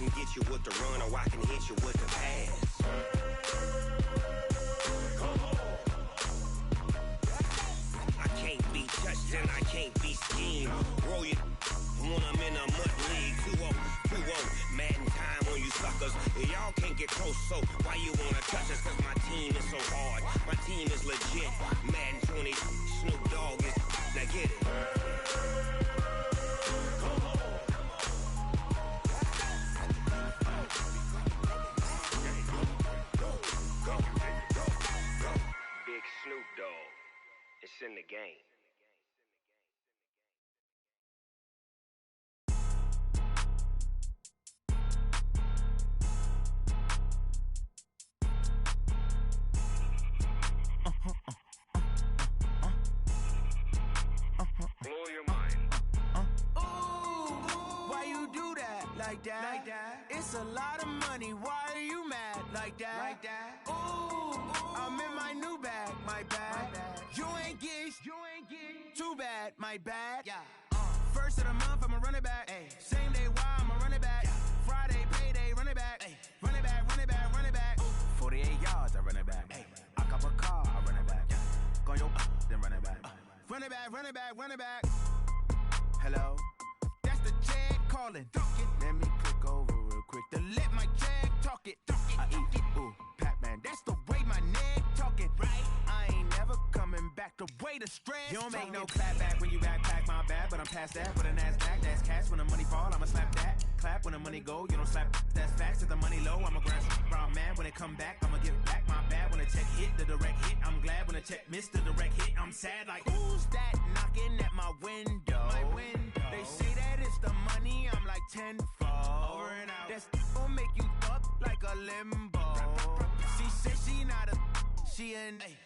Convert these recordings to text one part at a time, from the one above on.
can get you with the run or I can hit you with the pass. I can't be touched and I can't be schemed. Roll you when I'm in a mud league. 2-0, Madden time on you suckers. Y'all can't get close, so why you wanna touch us? Cause my team is so hard. My team is legit. Madden 20, Snoop Dogg is. Now get it. Big Snoop Dogg. It's in the game. Blow your mind. Ooh, why you do that like that? It's a lot of money. Why are you mad like that? Ooh, I'm in my new bag, my bad. You ain't get too bad, my bad. Yeah. First of the month, I'ma run it back. Ay. Same day, why I'ma run it back. Yeah. Friday, payday, run it back. Ay. Run it back, run it back, run it back. 48 yards, I run it back. Ay. I cop a car, I run it back. Yeah. Go your then run it back. Run it back, run it back, run it back. Hello? That's the jag calling. Let me click over real quick to let my jag talk it. I eat, ooh, Pac-Man. That's the way my neck talking. Right? I ain't never coming back the way the stress. You don't make no clap back when you backpack, my bad. But I'm past that with a NASDAQ. That's cash when the money fall. I'ma slap that. Clap when the money go. You don't slap. That's facts. If the money low, I'ma grab brown man. When it come back, I'ma give back my bad. When the check hit, the direct hit. I'm glad when the check missed the direct hit. I'm sad like, who's that knocking at my window? My window. They say that it's the money. I'm like tenfold. Over and out. That's gon' make you up like a limbo. She said she not a, she an. Ay.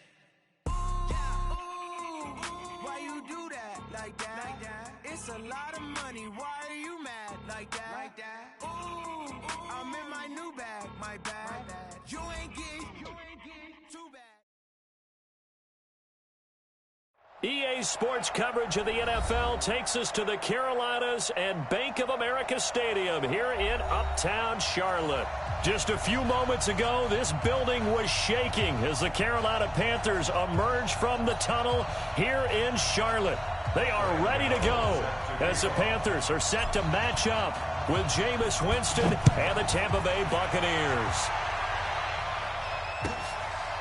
Why you do that like that? It's a lot of money. Why are you mad like that? Ooh, I'm in my new bag, my bad. You ain't get too bad. EA Sports coverage of the NFL takes us to the Carolinas and Bank of America Stadium here in Uptown Charlotte. Just a few moments ago, this building was shaking as the Carolina Panthers emerged from the tunnel here in Charlotte. They are ready to go as the Panthers are set to match up with Jameis Winston and the Tampa Bay Buccaneers.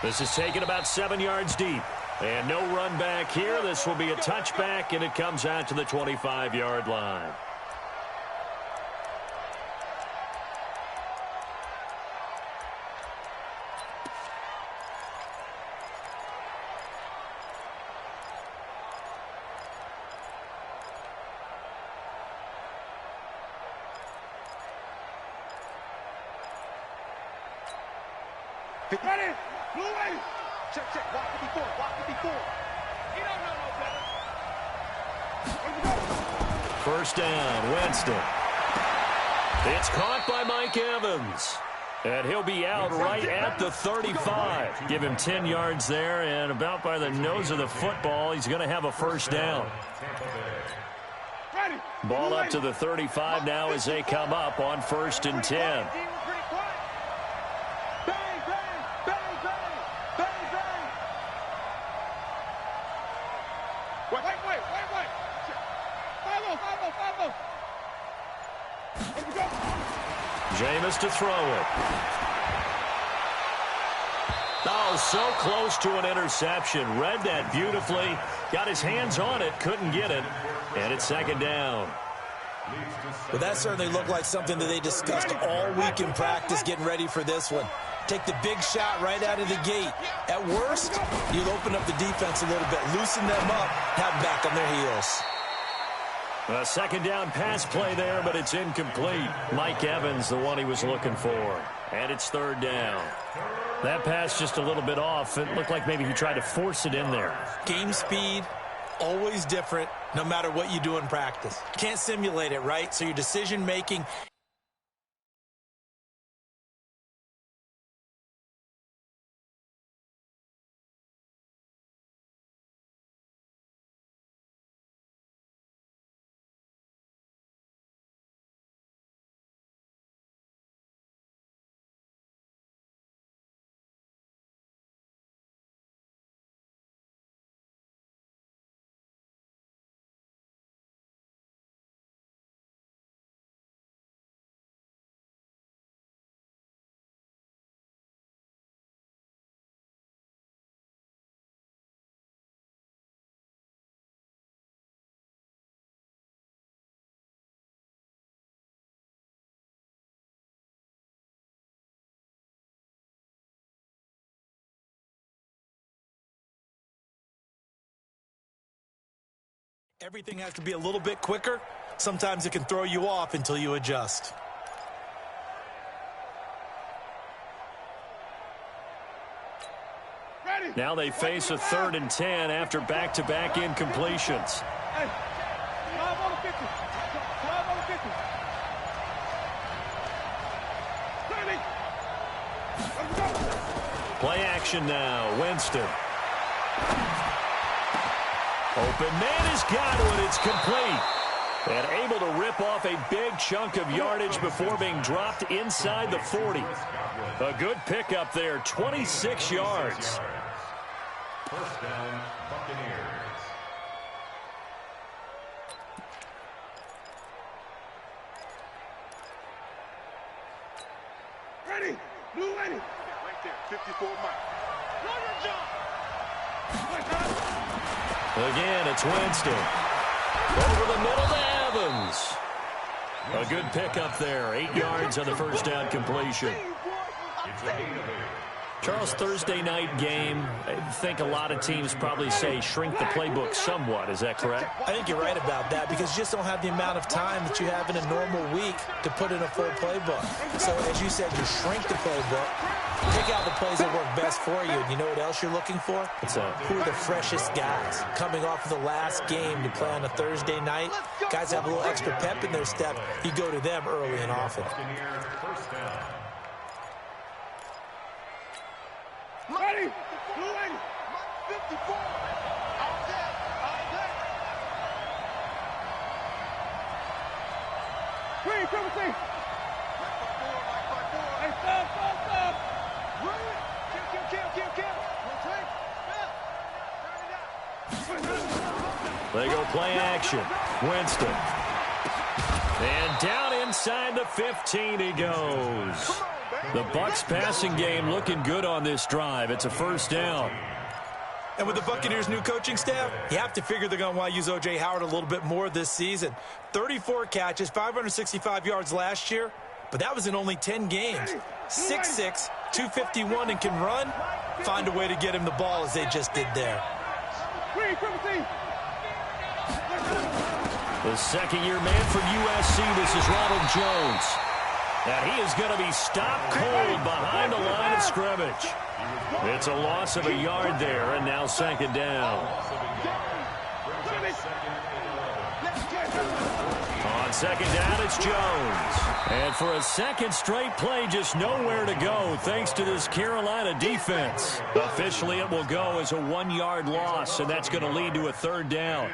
This is taken about 7 yards deep. And no run back here. This will be a touchback, and it comes out to the 25-yard line. Ready? Blue way. Check, walk it before. You don't know no better. First down, Winston. It's caught by Mike Evans. And he'll be out right at the 35. Give him 10 yards there, and about by the nose of the football, he's going to have a first down. Ball up to the 35 now as they come up on 1st and 10. Jameis to throw it. Oh, so close to an interception. Read that beautifully. Got his hands on it, couldn't get it. And it's 2nd down. Well, that certainly looked like something that they discussed all week in practice getting ready for this one. Take the big shot right out of the gate. At worst, you'll open up the defense a little bit, loosen them up, have them back on their heels. A 2nd down pass play there, but it's incomplete. Mike Evans, the one he was looking for. And it's 3rd down. That pass just a little bit off. It looked like maybe he tried to force it in there. Game speed, always different, no matter what you do in practice. Can't simulate it, right? So your decision-making Everything has to be a little bit quicker. Sometimes it can throw you off until you adjust. Now they face a 3rd and 10 after back-to-back incompletions. Hey, 12 on the 50. 12 on the 50. 30. Play action now. Winston. Open man has got it. It's complete. And able to rip off a big chunk of yardage before being dropped inside the 40. A good pickup there, 26 yards. First down, Buccaneers. Ready. Blue ready. Right there, 54 Mike. Again, it's Winston. Over the middle to Evans. A good pickup there. 8 yards on the first down completion. Charles, Thursday night game, I think a lot of teams probably say shrink the playbook somewhat. Is that correct? I think you're right about that because you just don't have the amount of time that you have in a normal week to put in a full playbook. So, as you said, you shrink the playbook, pick out the plays that work best for you. And you know what else you're looking for? Who are the freshest guys coming off of the last game to play on a Thursday night? Guys have a little extra pep in their step. You go to them early and often. Ready. Blue ready. 54. All day. All day. Green, triple C. Hey, stop. They go play action. Winston. And down inside the 15 he goes. The Bucs passing game looking good on this drive. It's a first down. And with the Buccaneers' new coaching staff, you have to figure they're going to want to use O.J. Howard a little bit more this season. 34 catches, 565 yards last year, but that was in only 10 games. 6'6", 251, and can run. Find a way to get him the ball as they just did there. The second-year man from USC, this is Ronald Jones. And he is going to be stopped cold behind the line of scrimmage. It's a loss of a yard there, and now second down. On second down, it's Jones. And for a second straight play, just nowhere to go thanks to this Carolina defense. Officially, it will go as a 1-yard loss, and that's going to lead to a third down.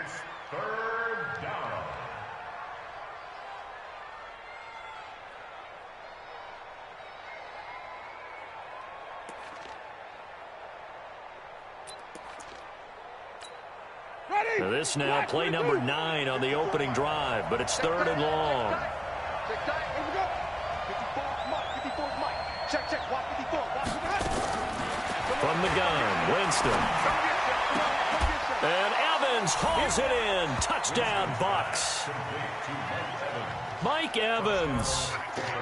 Now this now play number 9 on the opening drive, but it's third and long. From the gun, Winston. And Evans hauls it in. Touchdown, Bucs. Mike Evans,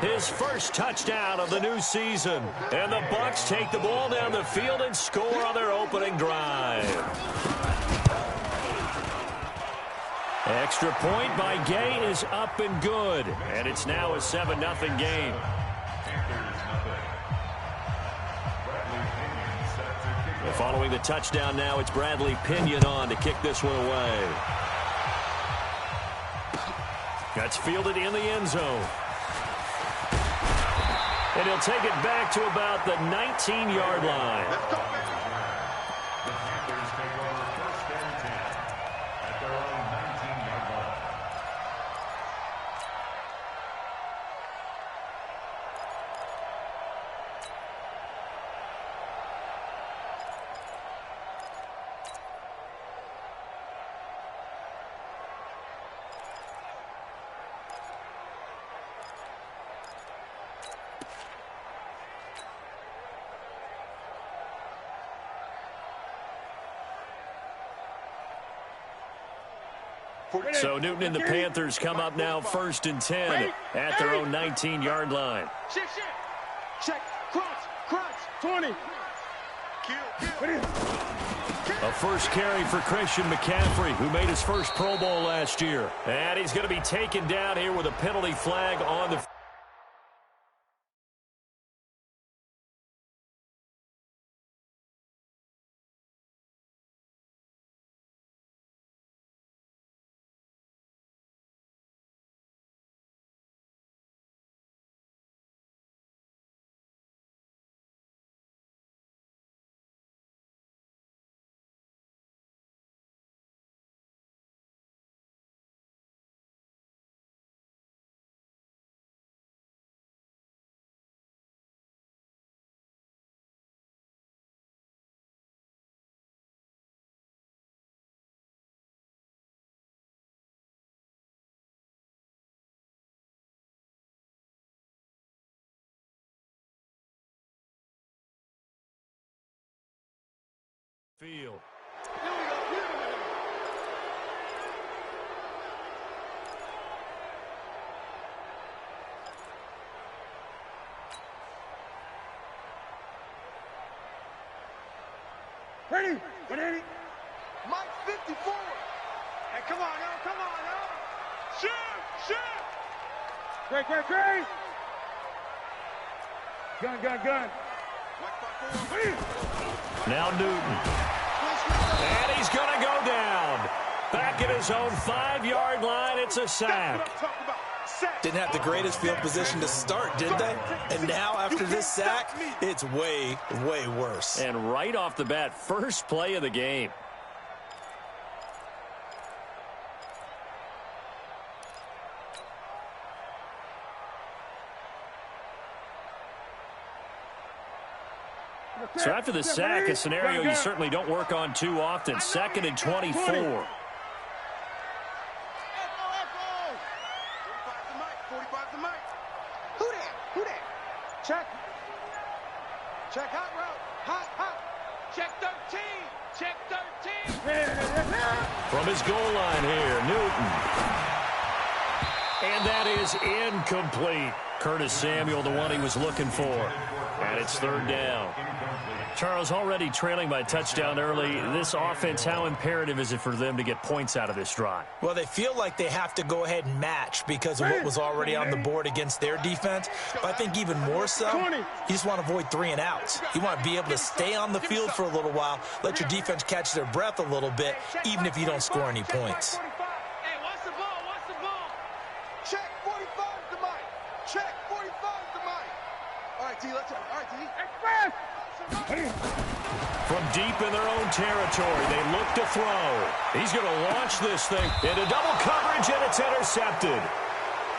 his first touchdown of the new season. And the Bucs take the ball down the field and score on their opening drive. Extra point by Gay is up and good. And it's now a 7-0 game. And following the touchdown now, it's Bradley Pinion on to kick this one away. That's fielded in the end zone. And he'll take it back to about the 19-yard line. So Newton and the Panthers come up now 1st and 10 at their own 19-yard line. Check. Crunch. 20. A first carry for Christian McCaffrey, who made his first Pro Bowl last year. And he's going to be taken down here with a penalty flag on the field. Ready? Mike 54. Hey, come on, yo. Shoot. Great. Gun. Now Newton. And he's going to go down. Back at his own 5-yard line, it's a sack. Didn't have the greatest field position to start, did they? And now, after this sack, it's way, way worse. And right off the bat, first play of the game. So after the sack, a scenario you certainly don't work on too often. 2nd and 24. 45 to Mike. Who that? Check hot route. Hot. Check 13. From his goal line here, Newton. And that is incomplete. Curtis Samuel, the one he was looking for. And it's 3rd down. Charles, already trailing by a touchdown early. This offense, how imperative is it for them to get points out of this drive? Well, they feel like they have to go ahead and match because of what was already on the board against their defense. But I think even more so, you just want to avoid 3 and outs. You want to be able to stay on the field for a little while, let your defense catch their breath a little bit, even if you don't score any points. Hey, what's the ball? Check 45 to Mike. All right, T, let's go. All right, T. Express! From deep in their own territory, they look to throw. He's going to launch this thing into double coverage, and it's intercepted.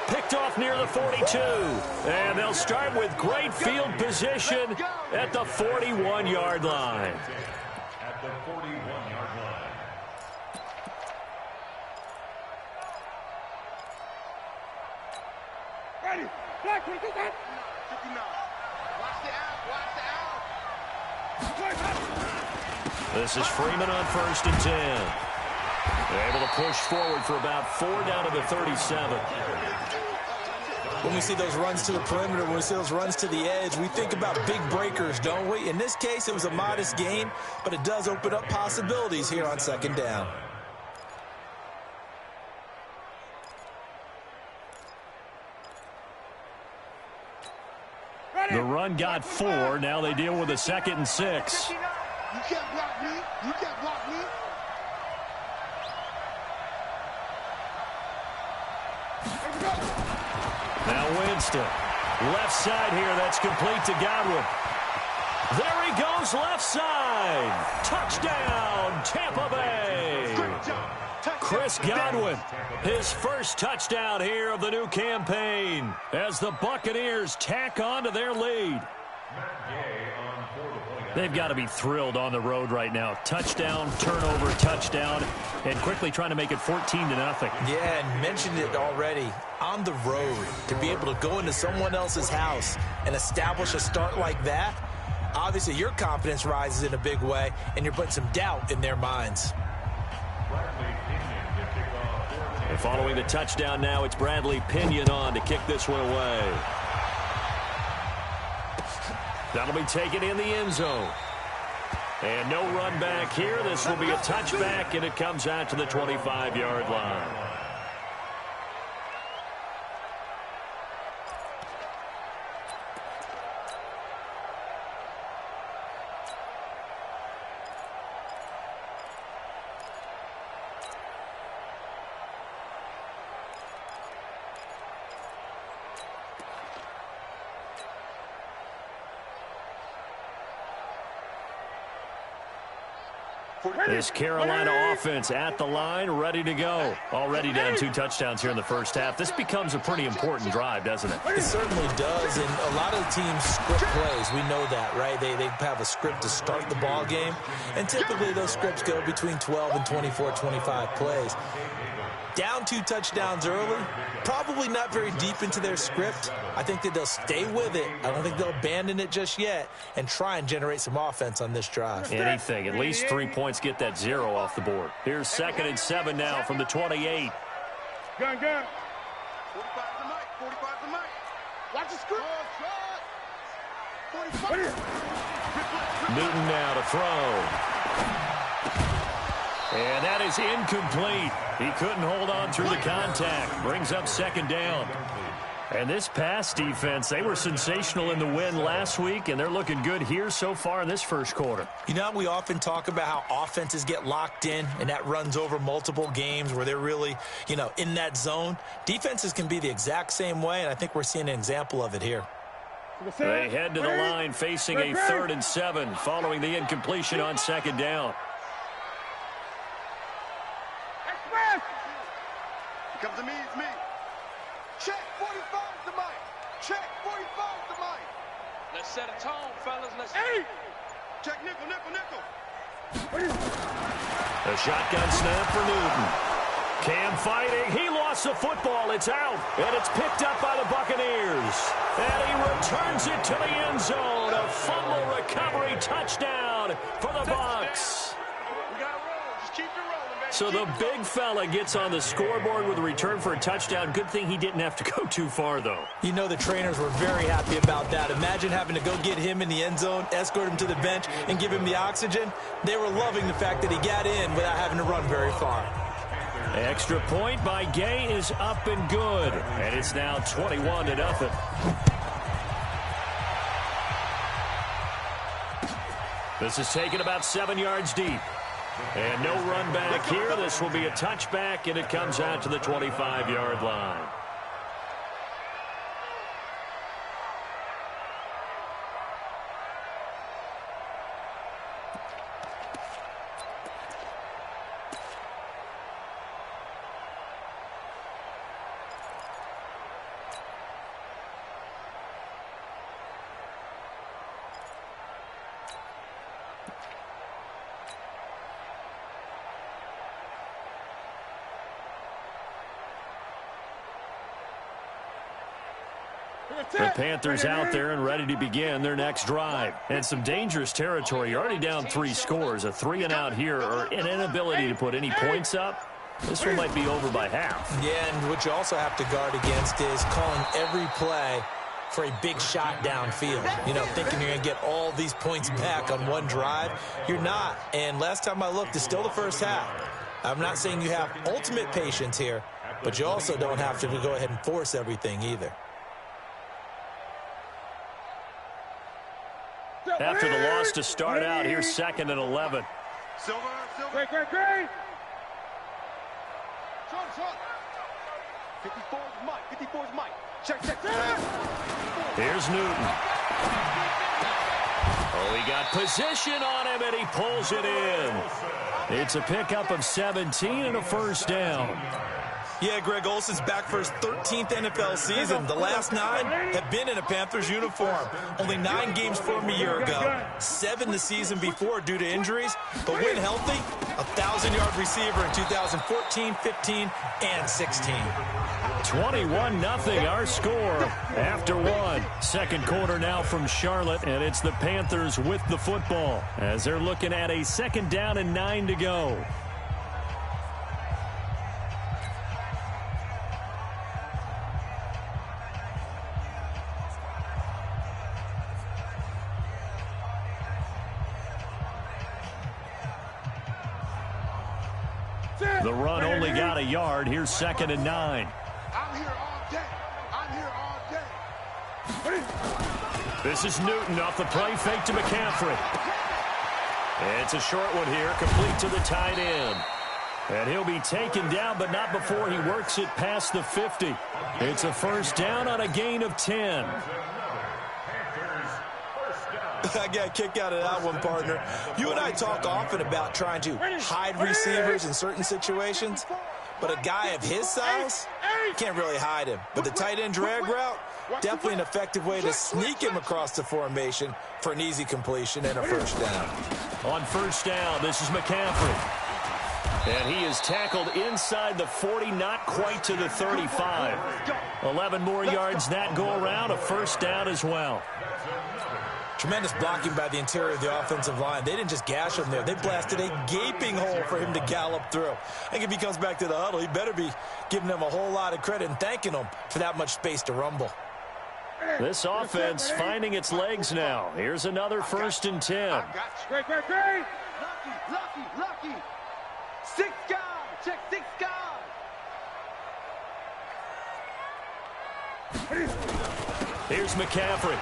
Picked off near the 42. And they'll start with great field position at the 41-yard line. At the 41-yard line. Ready? Black, we get that. 59. Watch the out. This is Freeman on 1st and 10. They're able to push forward for about 4 down to the 37. When we see those runs to the perimeter, when we see those runs to the edge, we think about big breakers, don't we? In this case, it was a modest gain, but it does open up possibilities here on 2nd down. The run got 4. Now they deal with a 2nd and 6. You can't block me. Now Winston. Left side here. That's complete to Godwin. There he goes, left side. Touchdown, Tampa Bay. Chris Godwin, his first touchdown here of the new campaign as the Buccaneers tack on to their lead. They've got to be thrilled on the road right now. Touchdown, turnover, touchdown, and quickly trying to make it 14-0. Yeah, and mentioned it already. On the road, to be able to go into someone else's house and establish a start like that, obviously your confidence rises in a big way, and you're putting some doubt in their minds. And following the touchdown now, it's Bradley Pinion on to kick this one away. That'll be taken in the end zone. And no run back here. This will be a touchback, and it comes out to the 25-yard line. This Carolina offense at the line, ready to go. Already down 2 touchdowns here in the first half. This becomes a pretty important drive, doesn't it? It certainly does, and a lot of the teams script plays. We know that, right? They have a script to start the ball game, and typically those scripts go between 12 and 24, 25 plays. Down 2 touchdowns early, probably not very deep into their script. I think that they'll stay with it. I don't think they'll abandon it just yet and try and generate some offense on this drive. Anything. At least 3 points get that 0 off the board. Here's 2nd and 7 now from the 28. Gun. 45 to Mike. 45 to Mike. Watch the screen. 45. Newton now to throw. And that is incomplete. He couldn't hold on through the contact. Brings up 2nd down. And this pass defense, they were sensational in the win last week, and they're looking good here so far in this first quarter. You know, we often talk about how offenses get locked in, and that runs over multiple games where they're really, in that zone. Defenses can be the exact same way, and I think we're seeing an example of it here. They head to the line facing a 3rd and 7 following the incompletion on 2nd down. Comes to me, it's me. Check 45 to Mike. Check 45 to Mike. Let's set a tone, fellas. Let's check nickel. A shotgun snap for Newton. Cam fighting. He lost the football. It's out. And it's picked up by the Buccaneers. And he returns it to the end zone. A fumble recovery touchdown for the Bucs. We got to roll. Just keep it rolling. So the big fella gets on the scoreboard with a return for a touchdown. Good thing he didn't have to go too far, though. You know the trainers were very happy about that. Imagine having to go get him in the end zone, escort him to the bench, and give him the oxygen. They were loving the fact that he got in without having to run very far. Extra point by Gay is up and good. And it's now 21-0. This is taken about 7 yards deep. And no run back here. This will be a touchback, and it comes out to the 25-yard line. The Panthers out there and ready to begin their next drive. And some dangerous territory. You're already down 3 scores. A 3-and-out here or an inability to put any points up. This one might be over by half. Yeah, and what you also have to guard against is calling every play for a big shot downfield. Thinking you're going to get all these points back on one drive. You're not. And last time I looked, it's still the first half. I'm not saying you have ultimate patience here, but you also don't have to go ahead and force everything either. After the loss to start out, here's 2nd and 11. Silver. Great. 54's Mike. Check. Here's Newton. Oh, he got position on him, and he pulls it in. It's a pickup of 17 and a first down. Yeah, Greg Olsen's back for his 13th NFL season. The last 9 have been in a Panthers uniform. Only 9 games for him a year ago. 7 the season before due to injuries. But when healthy, 1,000-yard receiver in 2014, 15, and 16. 21-0 our score after 1. Second quarter now from Charlotte, and it's the Panthers with the football as they're looking at a 2nd down and 9 to go. The run only got a yard. Here's 2nd and 9. I'm here all day. I'm here all day. This is Newton off the play fake to McCaffrey. It's a short one here, complete to the tight end. And he'll be taken down, but not before he works it past the 50. It's a first down on a gain of 10. I got a kick out of that one, partner. You and I talk often about trying to hide receivers in certain situations, but a guy of his size can't really hide him. But the tight end drag route, definitely an effective way to sneak him across the formation for an easy completion and a first down. On first down, this is McCaffrey. And he is tackled inside the 40, not quite to the 35. 11 more yards that go around, a first down as well. Tremendous blocking by the interior of the offensive line. They didn't just gash him there. They blasted a gaping hole for him to gallop through. I think if he comes back to the huddle, he better be giving them a whole lot of credit and thanking them for that much space to rumble. This offense finding its legs now. Here's another 1st and 10. Great. Lucky. 6 guys. Check 6 guys. Here's McCaffrey.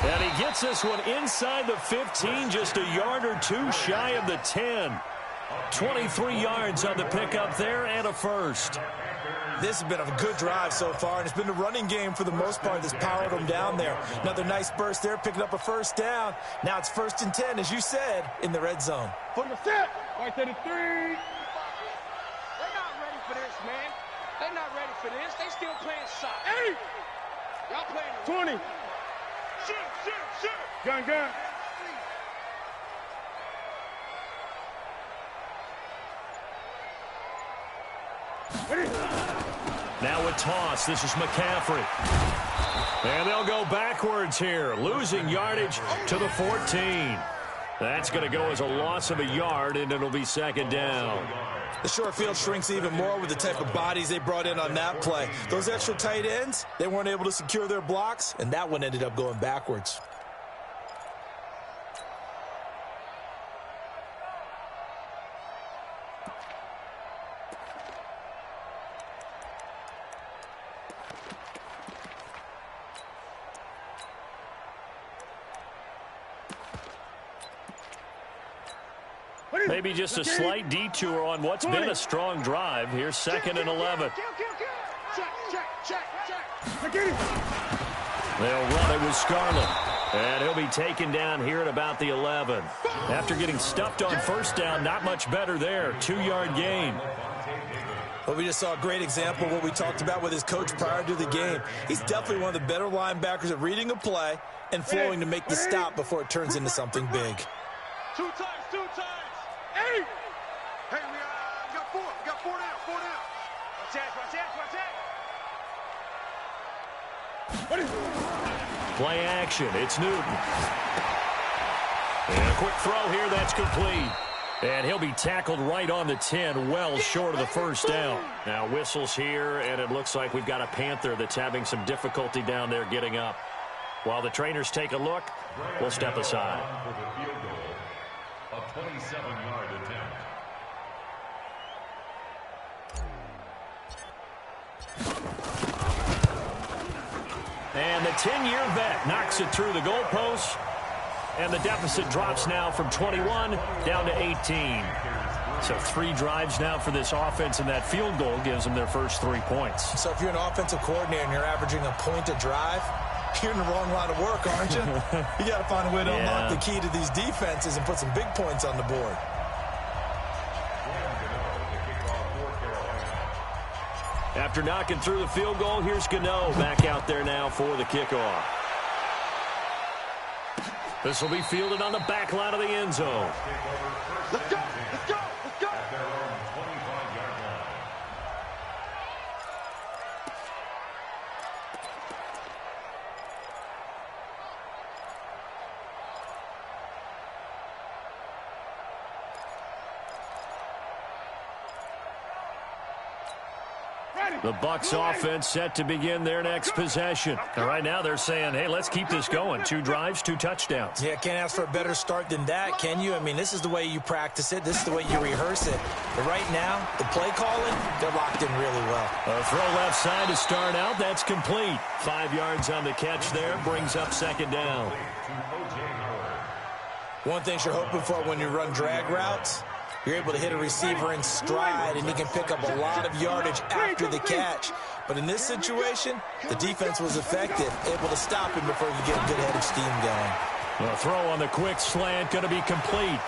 And he gets this one inside the 15, just a yard or two shy of the 10. 23 yards on the pickup there and a first. This has been a good drive so far, and it's been the running game for the most part that's powered them down there. Another nice burst there, picking up a first down. Now it's 1st and 10, as you said, in the red zone. Put the set. Right to the 3. They're not ready for this, man. They're not ready for this. They still playing soccer. 8. Y'all playing 20. Shoot. Gun. Now a toss. This is McCaffrey. And they'll go backwards here, losing yardage to the 14. That's going to go as a loss of a yard, and it'll be 2nd down. The short field shrinks even more with the type of bodies they brought in on that play. Those extra tight ends, they weren't able to secure their blocks, and that one ended up going backwards. Maybe just a slight detour on what's been a strong drive. Here's 2nd and 11. They'll run it with Scarlett. And he'll be taken down here at about the 11. After getting stuffed on first down, not much better there. 2-yard gain. Well, we just saw a great example of what we talked about with his coach prior to the game. He's definitely one of the better linebackers at reading a play and flowing to make the stop before it turns into something big. 2 times. 8. Hey, we got 4. We got 4 down. Watch that. Play action. It's Newton. And a quick throw here. That's complete. And he'll be tackled right on the 10, well short of the first down. Now whistles here, and it looks like we've got a Panther that's having some difficulty down there getting up. While the trainers take a look, we'll step aside. A 27-yard attempt. And the 10-year vet knocks it through the goalpost. And the deficit drops now from 21 down to 18. So 3 drives now for this offense, and that field goal gives them their first 3 points. So if you're an offensive coordinator and you're averaging a point a drive, you're in the wrong line of work, aren't you? You got to find a way to unlock the key to these defenses and put some big points on the board. After knocking through the field goal, here's Gano back out there now for the kickoff. This will be fielded on the back line of the end zone. Let's go. At their own 25-yard line. The Bucs offense set to begin their next possession. And right now they're saying, hey, let's keep this going. 2 drives, 2 touchdowns. Yeah, can't ask for a better start than that, can you? I mean, this is the way you practice it. This is the way you rehearse it. But right now, the play calling, they're locked in really well. A throw left side to start out. That's complete. 5 yards on the catch there. Brings up 2nd down. One thing you're hoping for when you run drag routes, you're able to hit a receiver in stride, and he can pick up a lot of yardage after the catch. But in this situation, the defense was effective, able to stop him before he could get a good head of steam going. A throw on the quick slant going to be complete.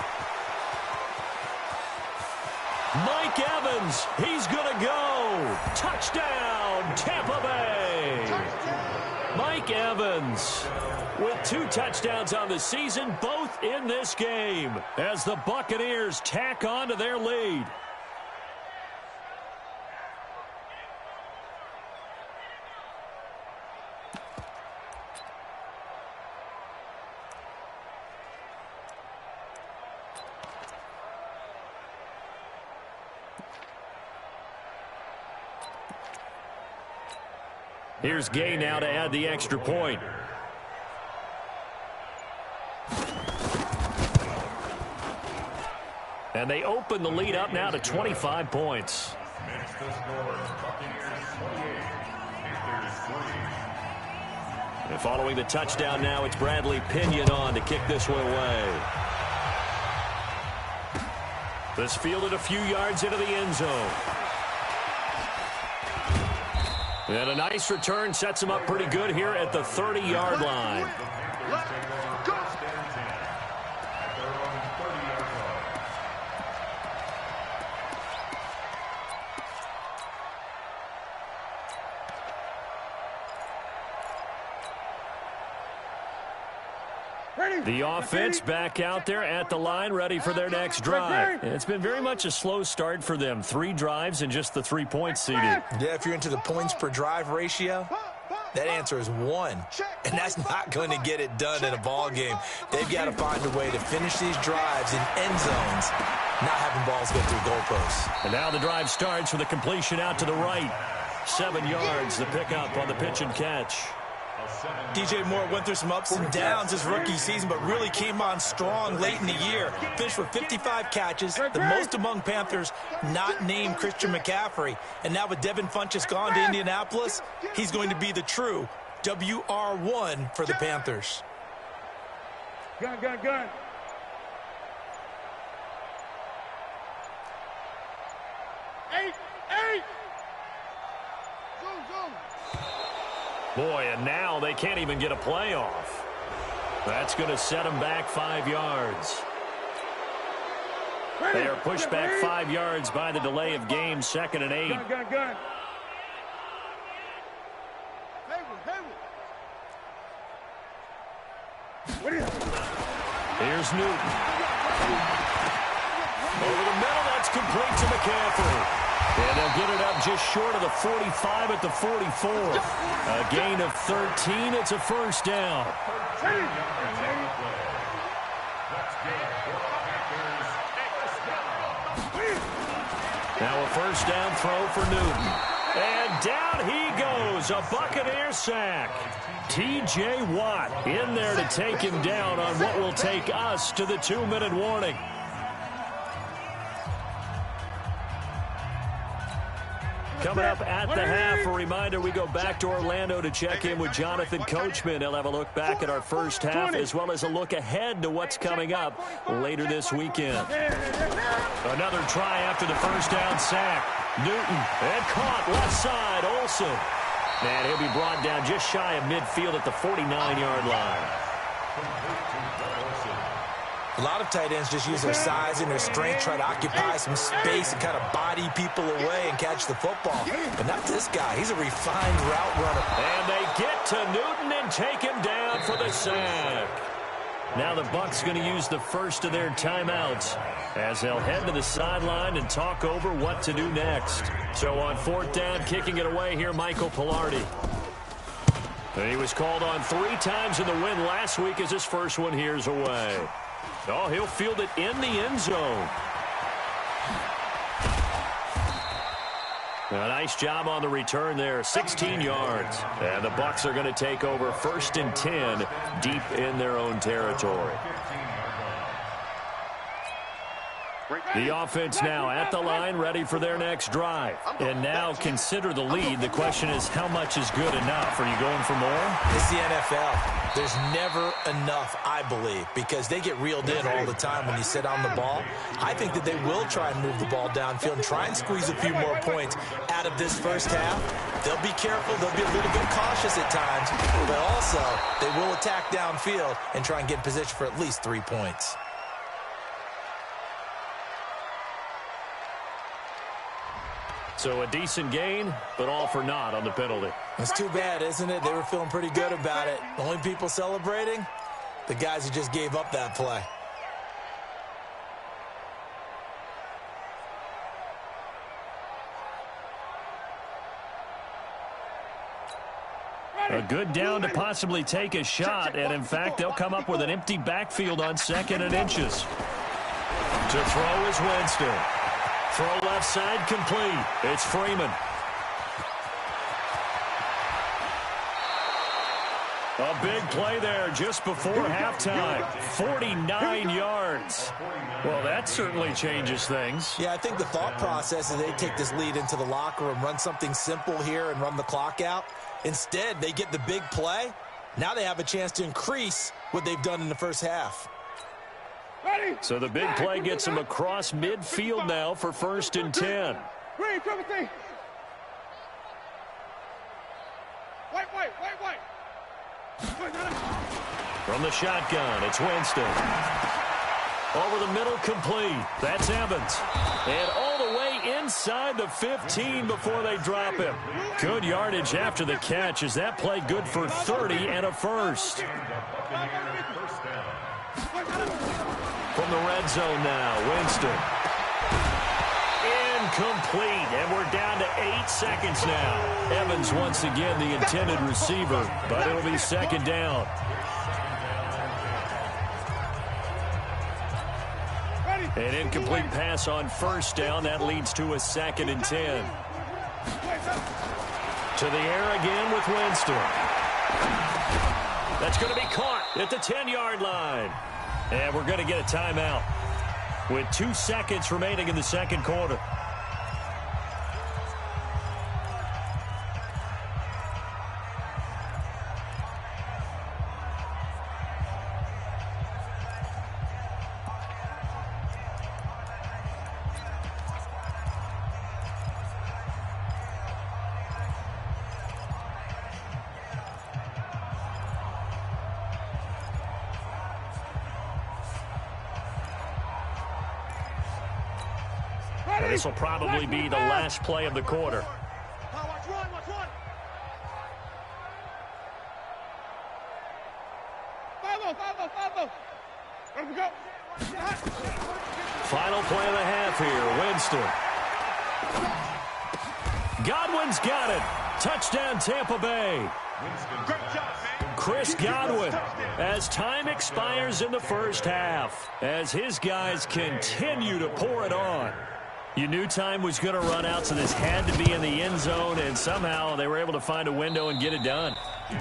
Mike Evans, he's going to go. Touchdown, Tampa Bay. Mike Evans with 2 touchdowns on the season, both in this game, as the Buccaneers tack on to their lead. Here's Gay now to add the extra point. And they open the lead up now to 25 points. And following the touchdown now, it's Bradley Pinion on to kick this one away. This fielded a few yards into the end zone. And a nice return sets him up pretty good here at the 30-yard line. The offense back out there at the line, ready for their next drive. It's been very much a slow start for them. 3 drives and just the 3 points seeded. Yeah, if you're into the points per drive ratio, that answer is 1. And that's not going to get it done in a ball game. They've got to find a way to finish these drives in end zones, not having balls go through goalposts. And now the drive starts with a completion out to the right. 7 yards, the pickup on the pitch and catch. DJ Moore went through some ups and downs his rookie season, but really came on strong late in the year. Finished with 55 catches, the most among Panthers not named Christian McCaffrey. And now with Devin Funchess gone to Indianapolis, he's going to be the true WR1 for the Panthers. Gun. Eight. Zoom. Boy, and now they can't even get a play off. That's going to set them back 5 yards. They are pushed back 5 yards by the delay of game, 2nd and 8. Gun. Here's Newton. Over the middle, that's complete to McCaffrey. And they'll get it up just short of the 45 at the 44. A gain of 13. It's a first down. Now a first down throw for Newton. And down he goes. A Buccaneer sack. T.J. Watt in there to take him down on what will take us to the 2-minute warning. Coming up at the half, a reminder, we go back to Orlando to check in with Jonathan Coachman. He'll have a look back at our first half as well as a look ahead to what's coming up later this weekend. Another try after the first down sack. Newton, and caught left side, Olsen. And he'll be brought down just shy of midfield at the 49-yard line. A lot of tight ends just use their size and their strength, try to occupy some space and kind of body people away and catch the football. But not this guy. He's a refined route runner. And they get to Newton and take him down for the sack. Now the Bucs going to use the first of their timeouts as they'll head to the sideline and talk over what to do next. So on 4th down, kicking it away here, Michael Pilardi. And he was called on 3 times in the win last week as his first one here's away. Oh, he'll field it in the end zone. A nice job on the return there, 16 yards. And the Bucs are going to take over 1st and 10 deep in their own territory. The offense now at the line, ready for their next drive. And now consider the lead. The question is, how much is good enough? Are you going for more? It's the NFL. There's never enough, I believe, because they get reeled in all the time when you sit on the ball. I think that they will try and move the ball downfield and try and squeeze a few more points out of this first half. They'll be careful. They'll be a little bit cautious at times, but also they will attack downfield and try and get in position for at least 3 points. So a decent gain, but all for naught on the penalty. That's too bad, isn't it? They were feeling pretty good about it. Only people celebrating, the guys who just gave up that play. A good down to possibly take a shot, and in fact, they'll come up with an empty backfield on 2nd and inches. To throw is Winston. Throw left side complete. It's Freeman. A big play there just before halftime. 49 yards. Well, that certainly changes things. Yeah, I think the thought process is they take this lead into the locker room, run something simple here and run the clock out. Instead, they get the big play. Now they have a chance to increase what they've done in the first half. So the big play gets them across midfield now for 1st and 10. From the shotgun, it's Winston. Over the middle, complete. That's Evans. And all the way inside the 15 before they drop him. Good yardage after the catch. Is that play good for 30 and a first? From the red zone now, Winston. Incomplete, and we're down to 8 seconds now. Evans once again the intended receiver, but it'll be 2nd down. An incomplete pass on 1st down. That leads to a 2nd and 10. To the air again with Winston. That's going to be caught at the 10-yard line. And we're going to get a timeout with 2 seconds remaining in the 2nd quarter. This will probably be the last play of the quarter. Final play of the half here, Winston. Godwin's got it. Touchdown, Tampa Bay. Chris Godwin, as time expires in the first half, as his guys continue to pour it on. You knew time was going to run out, so this had to be in the end zone, and somehow they were able to find a window and get it done.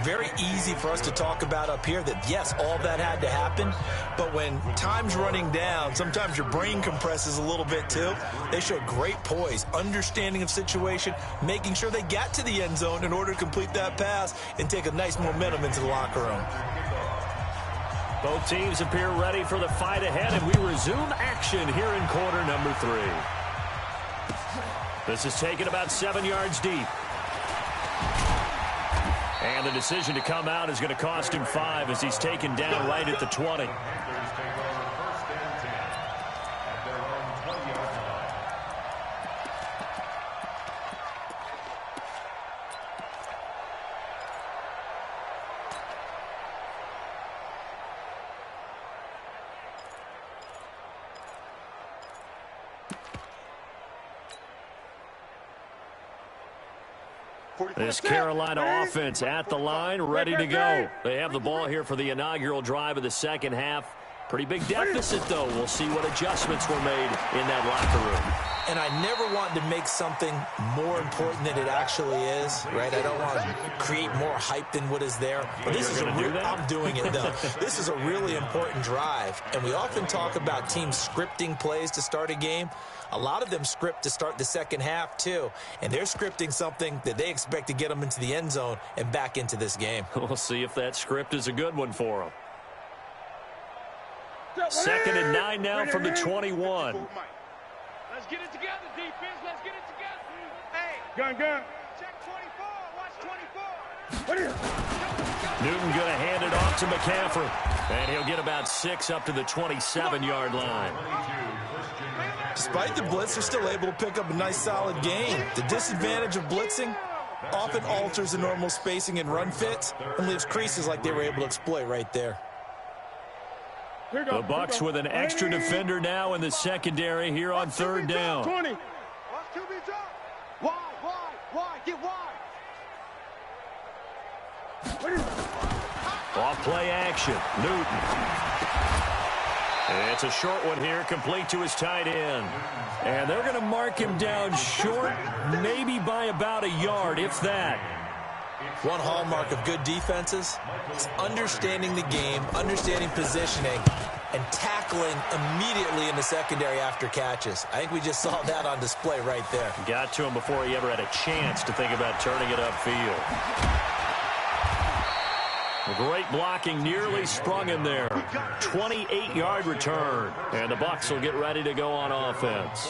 Very easy for us to talk about up here that, yes, all that had to happen, but when time's running down, sometimes your brain compresses a little bit too. They showed great poise, understanding of situation, making sure they got to the end zone in order to complete that pass and take a nice momentum into the locker room. Both teams appear ready for the fight ahead, and we resume action here in quarter number 3. This is taken about 7 yards deep. And the decision to come out is going to cost him 5 as he's taken down right at the 20. This Carolina offense at the line, ready to go. They have the ball here for the inaugural drive of the second half. Pretty big deficit, though. We'll see what adjustments were made in that locker room. and I never want to make something more important than it actually is, right? I don't want to create more hype than what is there. But this is I'm doing it, though. This is a really important drive, and we often talk about teams scripting plays to start a game. A lot of them script to start the second half, too, and they're scripting something that they expect to get them into the end zone and back into this game. We'll see if that script is a good one for them. 2nd and 9 now from the 21. Let's get it together, defense. Let's get it together. Hey. Gun. Check 24. Watch 24. Newton going to hand it off to McCaffrey. And he'll get about 6 up to the 27-yard line. Despite the blitz, they're still able to pick up a nice, solid gain. The disadvantage of blitzing often alters the normal spacing and run fits and leaves creases like they were able to exploit right there. The Bucs with an extra defender now in the secondary here on 3rd down. 20. Watch QB drop. Wide. Get wide. Off play action. Newton. It's a short one here, complete to his tight end. And they're going to mark him down short, maybe by about a yard, if that. One hallmark of good defenses is understanding the game, understanding positioning, and tackling immediately in the secondary after catches. I think we just saw that on display right there. Got to him before he ever had a chance to think about turning it upfield. Great blocking, nearly sprung him there. 28-yard return. And the Bucs will get ready to go on offense.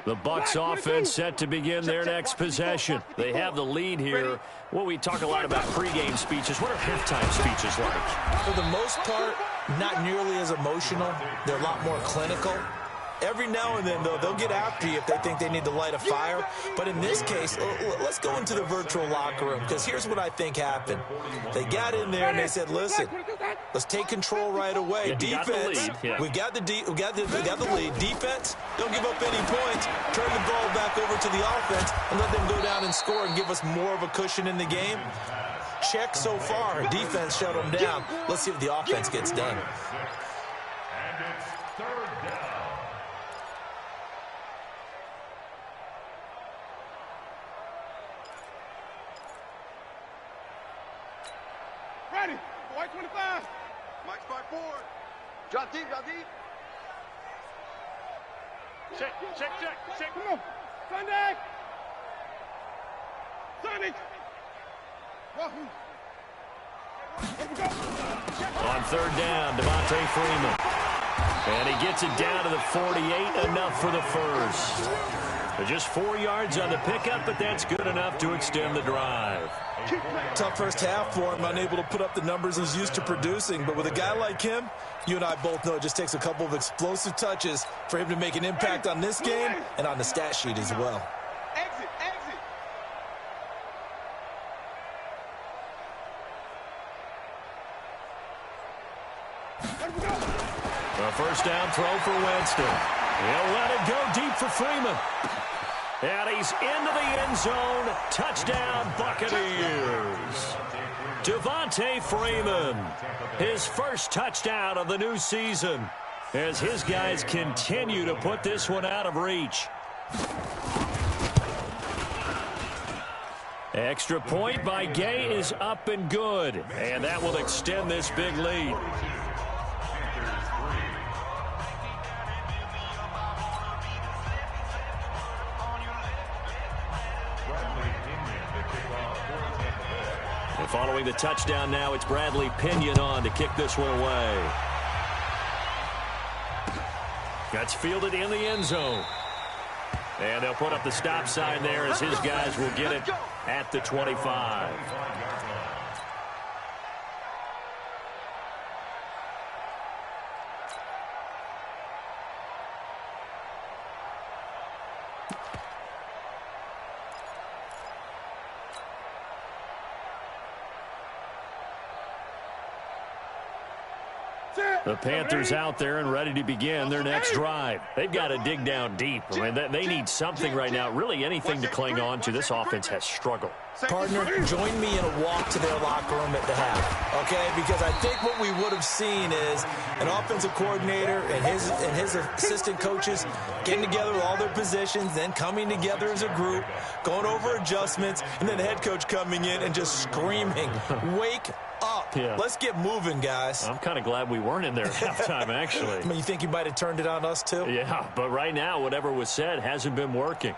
The Bucs offense set to begin their next possession. They have the lead here. Well, we talk a lot about pregame speeches. What are halftime speeches like? For the most part, not nearly as emotional. They're a lot more clinical. Every now and then, though, they'll get after you if they think they need to light a fire. But in this case, let's go into the virtual locker room, because here's what I think happened. They got in there and they said, listen, let's take control right away. Defense, we got the lead. Defense, don't give up any points. Turn the ball back over to the offense and let them go down and score and give us more of a cushion in the game. Check so far. Defense shut them down. Let's see if the offense gets done. And it's 3rd down. Ready. White 25. Mike's 5-4. Drop deep. Check. Come on. Sunday. On 3rd down, Devontae Freeman. And he gets it down to the 48, enough for the first. Just 4 yards on the pickup, but that's good enough to extend the drive. Tough first half for him, unable to put up the numbers he's used to producing. But with a guy like him, you and I both know it just takes a couple of explosive touches for him to make an impact on this game and on the stat sheet as well. Exit. A first down throw for Winston. He'll let it go deep for Freeman. And he's into the end zone. Touchdown, Buccaneers. Devontae Freeman, his first touchdown of the new season, as his guys continue to put this one out of reach. Extra point by Gay is up and good, and that will extend this big lead. And following the touchdown now, it's Bradley Pinion on to kick this one away. That's fielded in the end zone. And they'll put up the stop sign there as his guys will get it at the 25. The Panthers out there and ready to begin their next drive. They've got to dig down deep. I mean, they need something right now, really anything to cling on to. This offense has struggled. Partner, join me in a walk to their locker room at the half, okay? Because I think what we would have seen is an offensive coordinator and his assistant coaches getting together with all their positions, then coming together as a group, going over adjustments, and then the head coach coming in and just screaming, wake up. Yeah. Let's get moving, guys. I'm kind of glad we weren't in there at halftime, actually. I mean, you think you might have turned it on us, too? Yeah, but right now, whatever was said hasn't been working.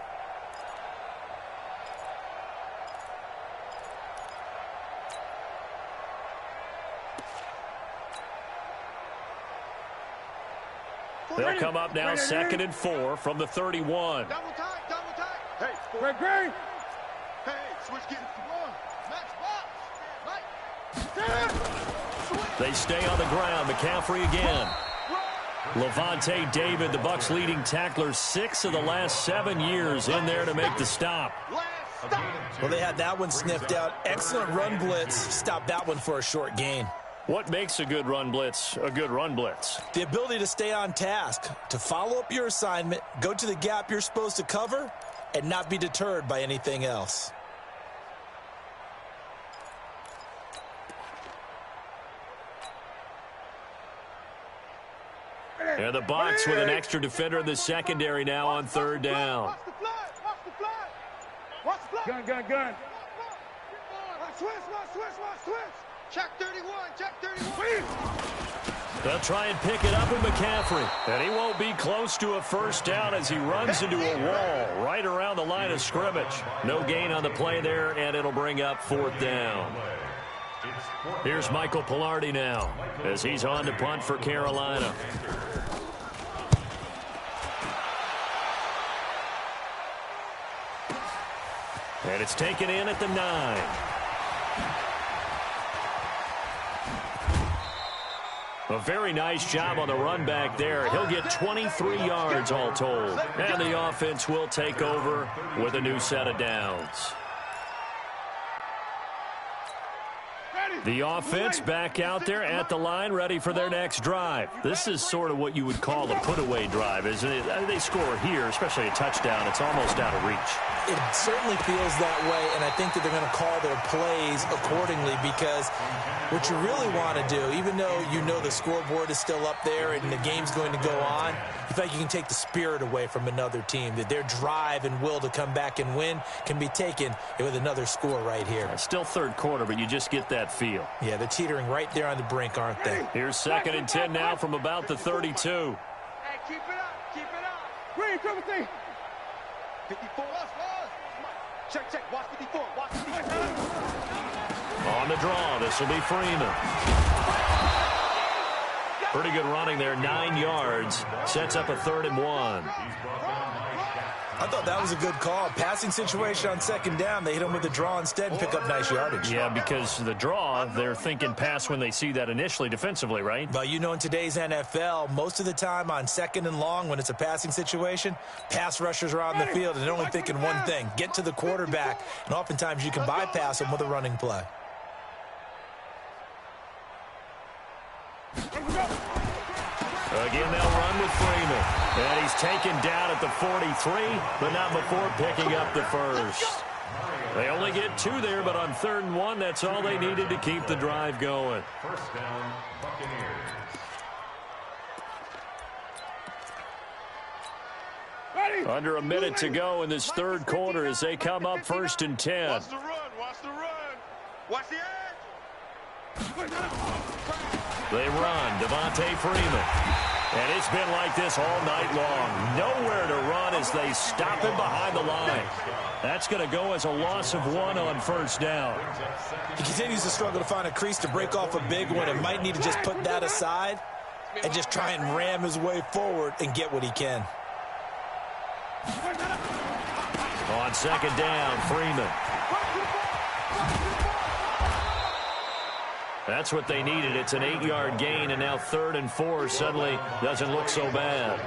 They'll come up now, 2nd and 4 from the 31. Double tight, double tight. Hey, Greg. Hey, switch getting one. Max box. They stay on the ground. McCaffrey again. Levante David, the Bucs' leading tackler, 6 of the last 7 years in there to make the stop. Well, they had that one sniffed out. Excellent run blitz. Stopped that one for a short gain. What makes a good run blitz a good run blitz? The ability to stay on task, to follow up your assignment, go to the gap you're supposed to cover, and not be deterred by anything else. And the Bucs with an extra defender in the secondary now on 3rd down. Watch the flag. Watch the flag. Watch the flag. Gun. Switch. Check 31. Check 31. They'll try and pick it up with McCaffrey. And he won't be close to a first down as he runs into a wall right around the line of scrimmage. No gain on the play there, and it'll bring up 4th down. Here's Michael Pilardi now as he's on to punt for Carolina. And it's taken in at the 9. A very nice job on the run back there. He'll get 23 yards all told. And the offense will take over with a new set of downs. The offense back out there at the line, ready for their next drive. This is sort of what you would call a put-away drive, isn't it? They score here, especially a touchdown. It's almost out of reach. It certainly feels that way, and I think that they're going to call their plays accordingly because what you really want to do, even though you know the scoreboard is still up there and the game's going to go on, you feel like you can take the spirit away from another team, that their drive and will to come back and win can be taken with another score right here. It's still 3rd quarter, but you just get that feel. Yeah, they're teetering right there on the brink, aren't they? Here's 2nd and 10 now from about the 32. Hey, keep it up. Green, cover thing. 54, Check, watch 54, watch 54. On the draw, this will be Freeman. Pretty good running there, 9 yards. Sets up a 3rd and 1. I thought that was a good call. Passing situation on 2nd down. They hit him with the draw instead and pick up nice yardage. Yeah, because the draw, they're thinking pass when they see that initially defensively, right? Well, you know, in today's NFL, most of the time on 2nd and long, when it's a passing situation, pass rushers are on the field and they're only thinking one thing, get to the quarterback. And oftentimes you can bypass them with a running play. Again, they'll run with Freeman. And he's taken down at the 43, but not before picking up the first. They only get 2 there, but on 3rd and 1, that's all they needed to keep the drive going. First down, Buccaneers. Under a minute to go in this 3rd quarter as they come up 1st and 10. Watch the run. Watch the edge. They run, Devontae Freeman. And it's been like this all night long. Nowhere to run as they stop him behind the line. That's going to go as a loss of 1 on 1st down. He continues to struggle to find a crease to break off a big one and might need to just put that aside and just try and ram his way forward and get what he can. On 2nd down, Freeman. That's what they needed. It's an 8-yard gain, and now 3rd and 4 suddenly doesn't look so bad.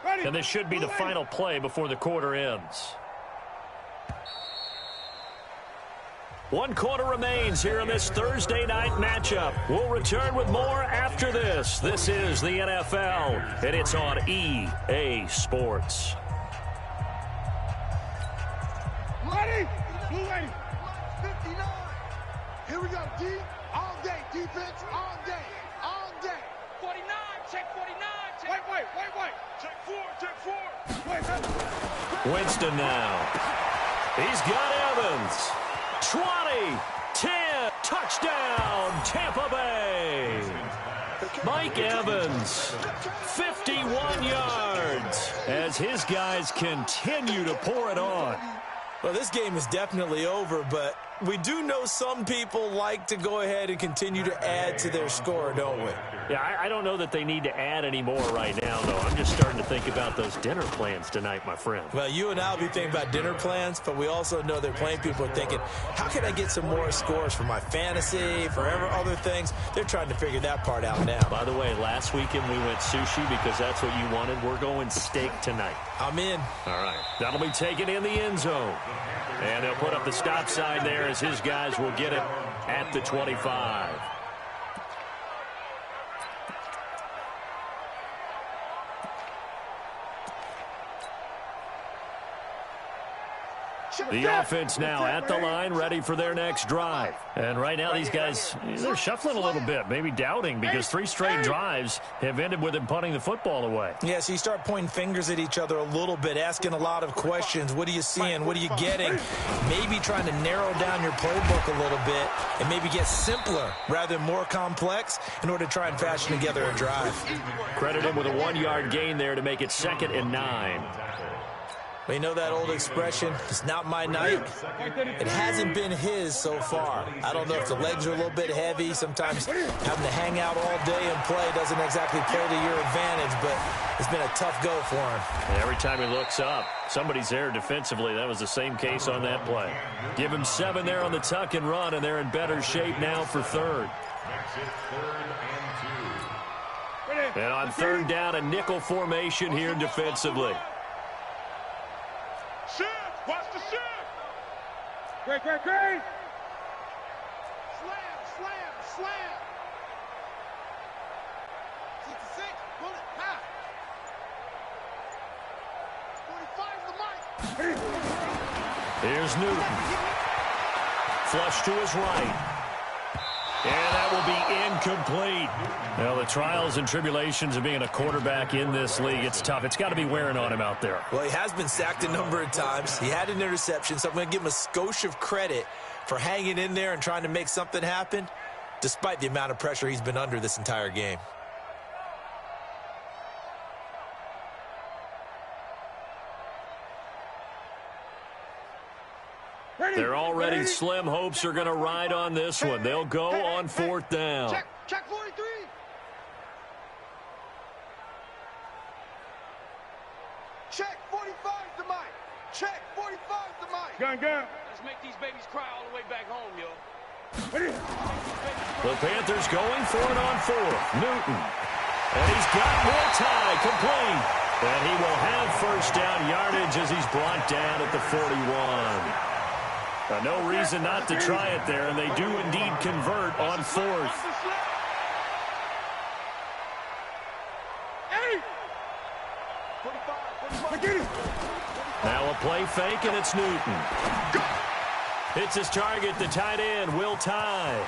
And this should be the final play before the quarter ends. 1 quarter remains here in this Thursday night matchup. We'll return with more after this. This is the NFL, and it's on EA Sports. Ready? Blue 80. 59. Here we go, D. All day. Defense all day. All day. 49, check 49. Check. Wait. Check 4, check 4. Wait. Winston now. He's got Evans. 20, 10, touchdown, Tampa Bay. Mike Evans, 51 yards, as his guys continue to pour it on. Well, this game is definitely over, but we do know some people like to go ahead and continue to add to their score, don't we? Yeah, I don't know that they need to add any more right now, though. I'm just starting to think about those dinner plans tonight, my friend. Well, you and I will be thinking about dinner plans, but we also know they're playing people are thinking, how can I get some more scores for my fantasy, for other things? They're trying to figure that part out now. By the way, last weekend we went sushi because that's what you wanted. We're going steak tonight. I'm in. All right. That'll be taken in the end zone. And they'll put up the stop sign there as his guys will get it at the 25. The offense now at the line, ready for their next drive. And right now these guys, they're shuffling a little bit, maybe doubting, because 3 straight drives have ended with them punting the football away. Yeah, so you start pointing fingers at each other a little bit, asking a lot of questions. What are you seeing? What are you getting? Maybe trying to narrow down your playbook a little bit and maybe get simpler rather than more complex in order to try and fashion together a drive. Credit him with a 1-yard gain there to make it 2nd and 9. We know that old expression, it's not my night. It hasn't been his so far. I don't know if the legs are a little bit heavy. Sometimes having to hang out all day and play doesn't exactly play to your advantage, but it's been a tough go for him. And every time he looks up, somebody's there defensively. That was the same case on that play. Give him 7 there on the tuck and run, and they're in better shape now for 3rd. And on 3rd down, a nickel formation here defensively. Watch the shift. Great. Slam. 66, pull it, pass. 45 the mic. Here's Newton. Flush to his right. And that will be incomplete. Well, the trials and tribulations of being a quarterback in this league, it's tough. It's got to be wearing on him out there. Well, he has been sacked a number of times. He had an interception, so I'm going to give him a skosh of credit for hanging in there and trying to make something happen, despite the amount of pressure he's been under this entire game. They're already slim hopes are going to ride on this one. They'll go on 4th down. Check 43. Check 45 the mic. Check 45 the mic. Gun. Let's make these babies cry all the way back home, yo. The Panthers going for it on 4th. Newton. And he's got more tie complete. And he will have 1st down yardage as he's brought down at the 41. No reason not to try it there, and they do indeed convert on 4th. Now a play fake, and it's Newton. Hits his target, the tight end, Will Tye.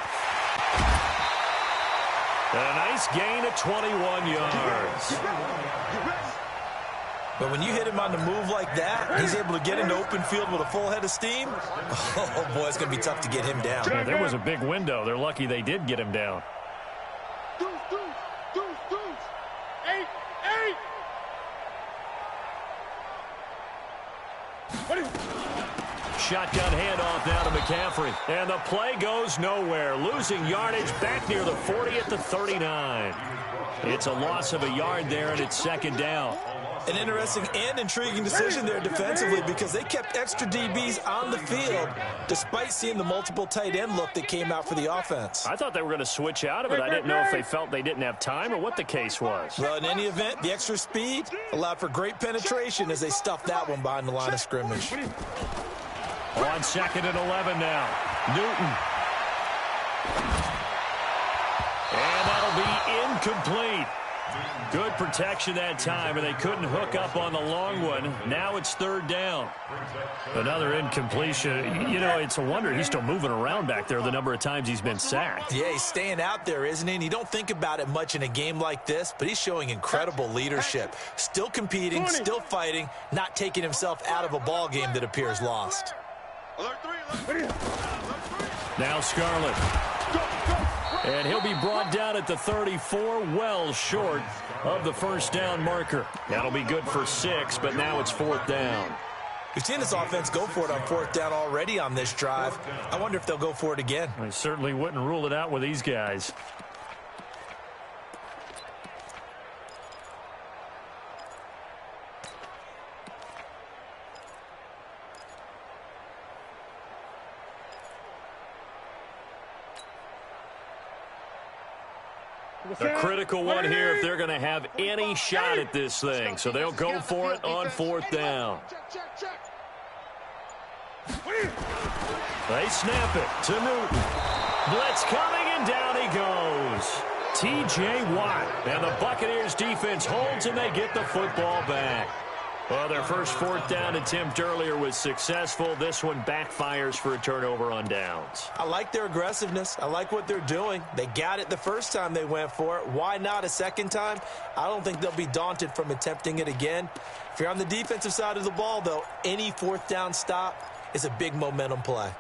And a nice gain of 21 yards. But when you hit him on the move like that, he's able to get into open field with a full head of steam. Oh, boy, it's going to be tough to get him down. Yeah, there was a big window. They're lucky they did get him down. Deuce. 8. Shotgun handoff now to McCaffrey. And the play goes nowhere. Losing yardage back near the 40 at the 39. It's a loss of a yard there, and it's 2nd down. An interesting and intriguing decision there defensively because they kept extra DBs on the field despite seeing the multiple tight end look that came out for the offense. I thought they were going to switch out of it. I didn't know if they felt they didn't have time or what the case was. Well, in any event, the extra speed allowed for great penetration as they stuffed that one behind the line of scrimmage. On 2nd and 11 now. Newton. And that'll be incomplete. Good protection that time, and they couldn't hook up on the long one. Now it's 3rd down. Another incompletion. You know, it's a wonder he's still moving around back there the number of times he's been sacked. Yeah, he's staying out there, isn't he? And you don't think about it much in a game like this, but he's showing incredible leadership. Still competing, still fighting, not taking himself out of a ball game that appears lost. Now Scarlett. And he'll be brought down at the 34, well short of the 1st down marker. That'll be good for 6, but now it's 4th down. We've seen this offense go for it on 4th down already on this drive. I wonder if they'll go for it again. I certainly wouldn't rule it out with these guys. A critical one here if they're going to have any shot at this thing. So they'll go for it on 4th down. They snap it to Newton. Blitz coming, and down he goes. T.J. Watt. And the Buccaneers defense holds, and they get the football back. Well, their first 4th down attempt earlier was successful. This one backfires for a turnover on downs. I like their aggressiveness. I like what they're doing. They got it the first time they went for it. Why not a second time? I don't think they'll be daunted from attempting it again. If you're on the defensive side of the ball, though, any 4th down stop is a big momentum play.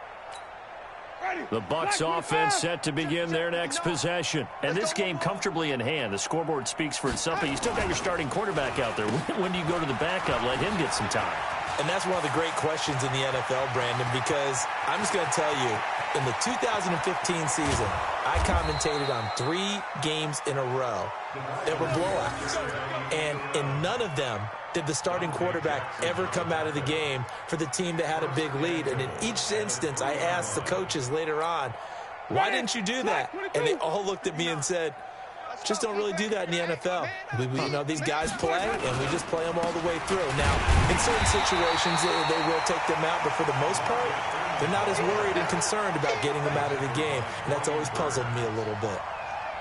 The Bucs offense set to begin their next possession. And this game comfortably in hand. The scoreboard speaks for itself, but you still got your starting quarterback out there. When do you go to the backup? Let him get some time. And that's one of the great questions in the NFL, Brandon, because I'm just going to tell you, in the 2015 season, I commentated on 3 games in a row that were blowouts. And in none of them did the starting quarterback ever come out of the game for the team that had a big lead. And in each instance, I asked the coaches later on, why didn't you do that? And they all looked at me and said, just don't really do that in the NFL. You know, these guys play, and we just play them all the way through. Now, in certain situations, they will take them out, but for the most part, they're not as worried and concerned about getting them out of the game, and that's always puzzled me a little bit.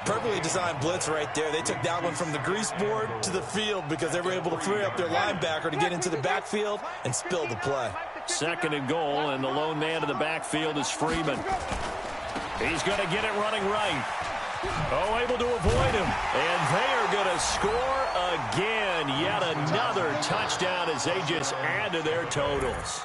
Perfectly designed blitz right there. They took that one from the grease board to the field because they were able to free up their linebacker to get into the backfield and spill the play. 2nd and goal, and the lone man in the backfield is Freeman. He's going to get it running right. Oh, able to avoid him. And they are going to score again. Yet another touchdown as they just add to their totals.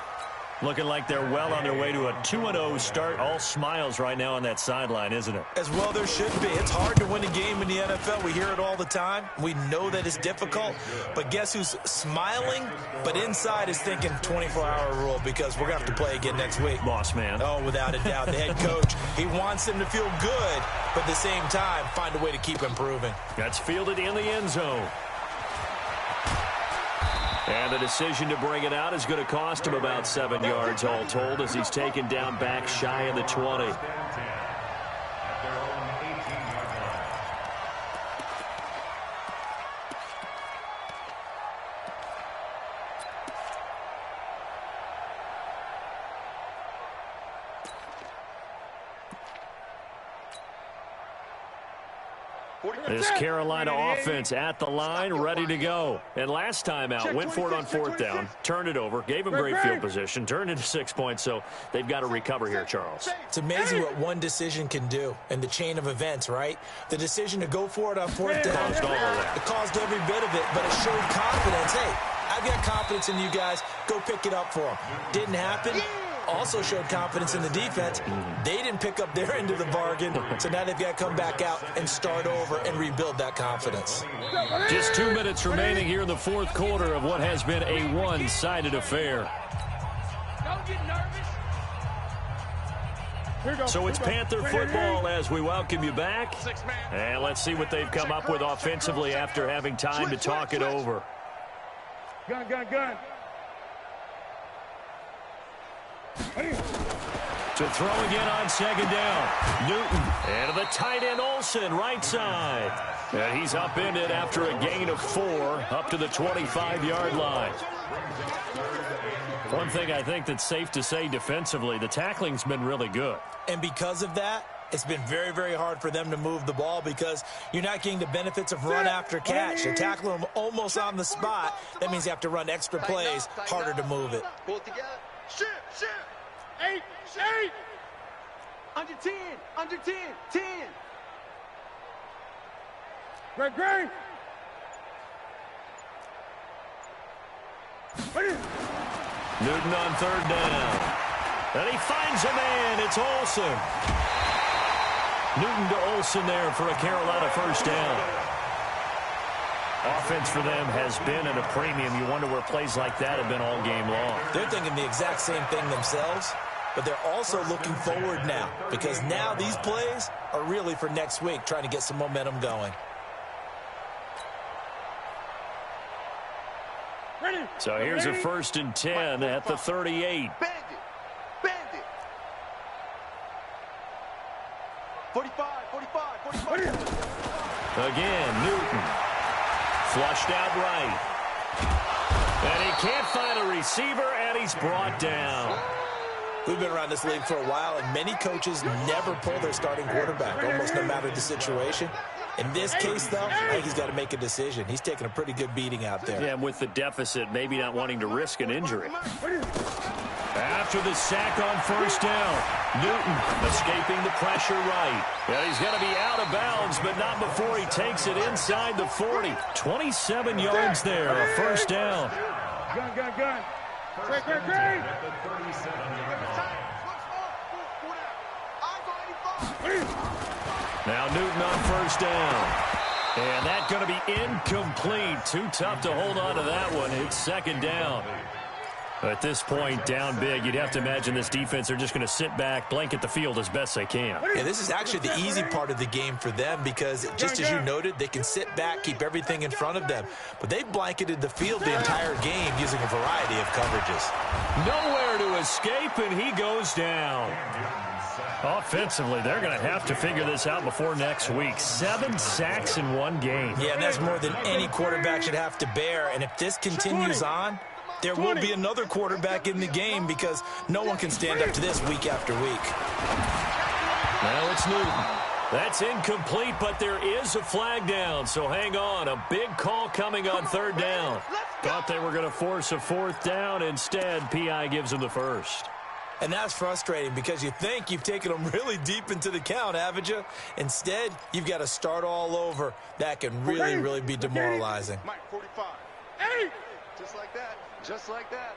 Looking like they're well on their way to a 2-0 start. All smiles right now on that sideline, isn't it? As well there should be. It's hard to win a game in the NFL. We hear it all the time. We know that it's difficult. But guess who's smiling? But inside is thinking 24-hour rule because we're going to have to play again next week. Boss man. Oh, without a doubt. The head coach, he wants them to feel good, but at the same time, find a way to keep improving. That's fielded in the end zone. And the decision to bring it out is going to cost him about 7 yards all told as he's taken down back shy of the 20. This Carolina offense at the line, ready to go. And last time out, went for it on 4th down, turned it over, gave them great field position, turned into 6 points, so they've got to recover here, Charles. It's amazing what one decision can do in the chain of events, right? The decision to go for it on 4th down, caused all of that. It caused every bit of it, but it showed confidence. Hey, I've got confidence in you guys. Go pick it up for them. Didn't happen. Also showed confidence in the defense. They didn't pick up their end of the bargain, so now they've got to come back out and start over and rebuild that confidence. Just 2 minutes remaining here in the 4th quarter of what has been a one-sided affair. Don't get nervous. So it's Panther football as we welcome you back. And let's see what they've come up with offensively after having time to talk it over. Gun, gun, gun. To throw again on second down. Newton. And to the tight end Olsen, right side. And he's upended after a gain of 4 up to the 25-yard line. One thing I think that's safe to say defensively, the tackling's been really good. And because of that, it's been very, very hard for them to move the ball because you're not getting the benefits of run after catch. You're tackling them almost on the spot. That means you have to run extra plays, harder to move it. Pull it together. Shoot, shoot. 8, 8. Under 10, under 10, 10. Great, great. Newton on third down. And he finds a man. It's Olsen. Newton to Olsen there for a Carolina first down. Offense for them has been at a premium. You wonder where plays like that have been all game long. They're thinking the exact same thing themselves, but they're also looking forward now because now these plays are really for next week, trying to get some momentum going. So here's a 1st and 10 at the 38. Bandit, bandit. 45, 45, 45. Again, Newton. Flushed out right. And he can't find a receiver, and he's brought down. We've been around this league for a while, and many coaches never pull their starting quarterback, almost no matter the situation. In this case, though, I think he's got to make a decision. He's taking a pretty good beating out there. Yeah, and with the deficit, maybe not wanting to risk an injury. After the sack on first down, Newton escaping the pressure right. Yeah, he's going to be out of bounds, but not before he takes it inside the 40. 27 yards there, a first down. Gun, gun, gun. Great, great, great. Now Newton on first down. And that's going to be incomplete. Too tough to hold on to that one. It's second down. At this point, down big, you'd have to imagine this defense are just going to sit back, blanket the field as best they can. Yeah, this is actually the easy part of the game for them because, just as you noted, they can sit back, keep everything in front of them. But they've blanketed the field the entire game using a variety of coverages. Nowhere to escape, and he goes down. Offensively, they're going to have to figure this out before next week. 7 sacks in one game. Yeah, and that's more than any quarterback should have to bear. And if this continues on, there will be another quarterback in the game because no one can stand up to this week after week. Now it's Newton. That's incomplete, but there is a flag down, so hang on. A big call coming on third down. Thought they were going to force a fourth down. Instead, P.I. gives them the first. And that's frustrating because you think you've taken them really deep into the count, haven't you? Instead, you've got to start all over. That can really, really be demoralizing. Mike, 45. Hey! Just like that. Just like that.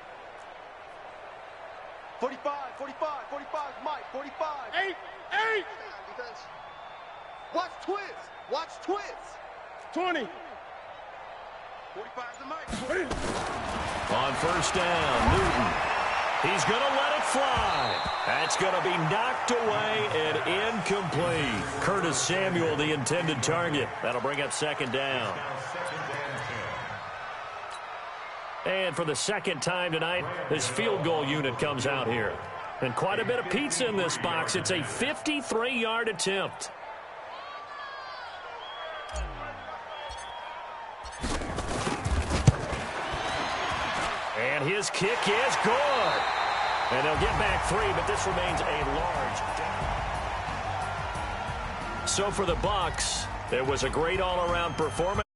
45, 45, 45, Mike, 45. 8, 8. Watch twist. Watch twist. 20. 45 to Mike. On first down, Newton. He's going to let it fly. That's going to be knocked away and incomplete. Curtis Samuel, the intended target. That'll bring up second down. And for the second time tonight, this field goal unit comes out here. And quite a bit of pizza in this box. It's a 53-yard attempt. And his kick is good. And they'll get back 3, but this remains a large down. So for the Bucs, it was a great all-around performance.